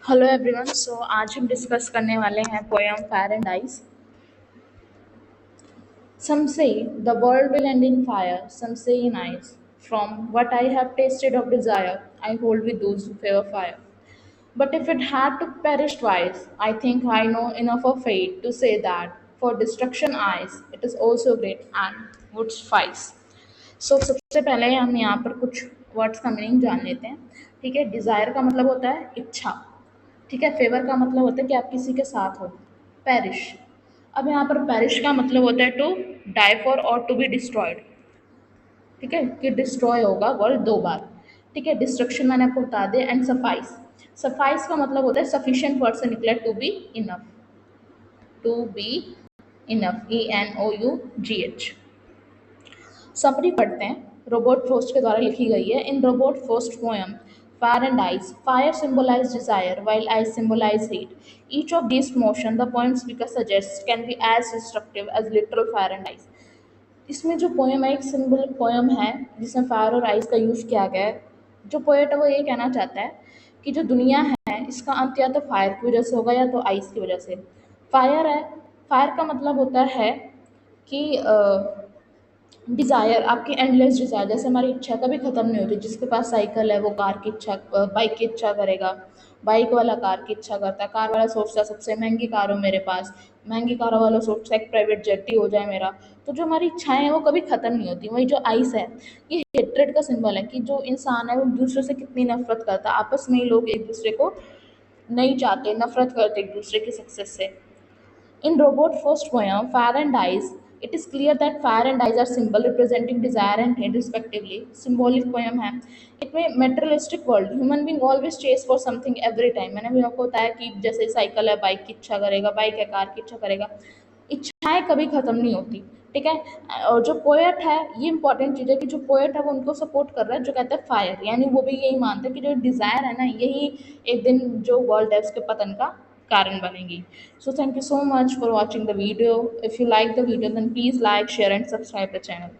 Hello everyone. आज हम discuss करने वाले हैं poem fire and ice. Some say the world will end in fire, some say in ice. From what I have tasted of desire, I hold with those who fear fire. But if it had to perish twice, I think I know enough of fate to say that for destruction eyes, it is also great and would suffice. सबसे पहले हम यहाँ पर कुछ words का meaning जान लेते हैं। ठीक है, डिज़ायर का मतलब होता है इच्छा। ठीक है, फेवर का मतलब होता है कि आप किसी के साथ हो। पेरिश, अब यहाँ पर पेरिश का मतलब होता है टू डाई फॉर और टू बी डिस्ट्रॉयड। ठीक है, कि डिस्ट्रॉय होगा वर्ल्ड दो बार। ठीक है, डिस्ट्रक्शन मैंने आपको बता दिया। एंड सफाइस, सफाइस का मतलब होता है सफिशिएंट वर्ड से निकला to be enough. To be enough, ENOUGH। Summary पढ़ते हैं, रोबोट फ्रोस्ट के द्वारा लिखी गई है। In Robert Frost poem fire and ice, fire symbolize desire while ice symbolize heat. Each of these motion the poem speaker suggests can be as destructive as literal fire and ice. इसमें जो poem है एक symbol poem है जिसमें fire और ice का use किया गया है। जो पोएट है वो ये कहना चाहता है कि जो दुनिया है इसका अंत या तो फायर की वजह से होगा या तो आइस की वजह से। फायर है, फायर का मतलब होता है कि डिज़ायर, आपकी एंडलेस डिज़ायर, जैसे हमारी इच्छा कभी ख़त्म नहीं होती। जिसके पास साइकिल है वो कार की इच्छा, बाइक की इच्छा करेगा। बाइक वाला कार की इच्छा करता है। कार वाला सोचता है सबसे महंगी कार हो मेरे पास। महंगी कार वाला सोचता है एक प्राइवेट जेट ही हो जाए मेरा। तो जो हमारी इच्छाएं हैं वो कभी ख़त्म नहीं होती। वही जो आइस है ये हेट्रेड का सिंबल है कि जो इंसान है वो एक दूसरे से कितनी नफरत करता है। आपस में ही लोग एक दूसरे को नहीं चाहते, नफरत करते एक दूसरे की सक्सेस से। In robot first poem, Fire and Ice, it is clear that fire and ice are symbol representing desire and hate respectively. Symbolic poem है। It में materialistic world, human being always chase for something every time। मैंने भी आपको बताया कि जैसे cycle है bike की इच्छा करेगा, बाइक है कार की इच्छा करेगा। इच्छाएं कभी खत्म नहीं होती। ठीक है, और जो पोएट है ये इंपॉर्टेंट चीज़ है कि जो पोएट है वो उनको सपोर्ट कर रहा है जो कहता है फायर, यानी वो भी यही मानता है कि जो डिज़ायर है ना यही एक दिन जो वर्ल्ड है उसके पतन का कारण बनेगी। So thank you so much for watching the video. If you like the video then please like, share and subscribe the channel.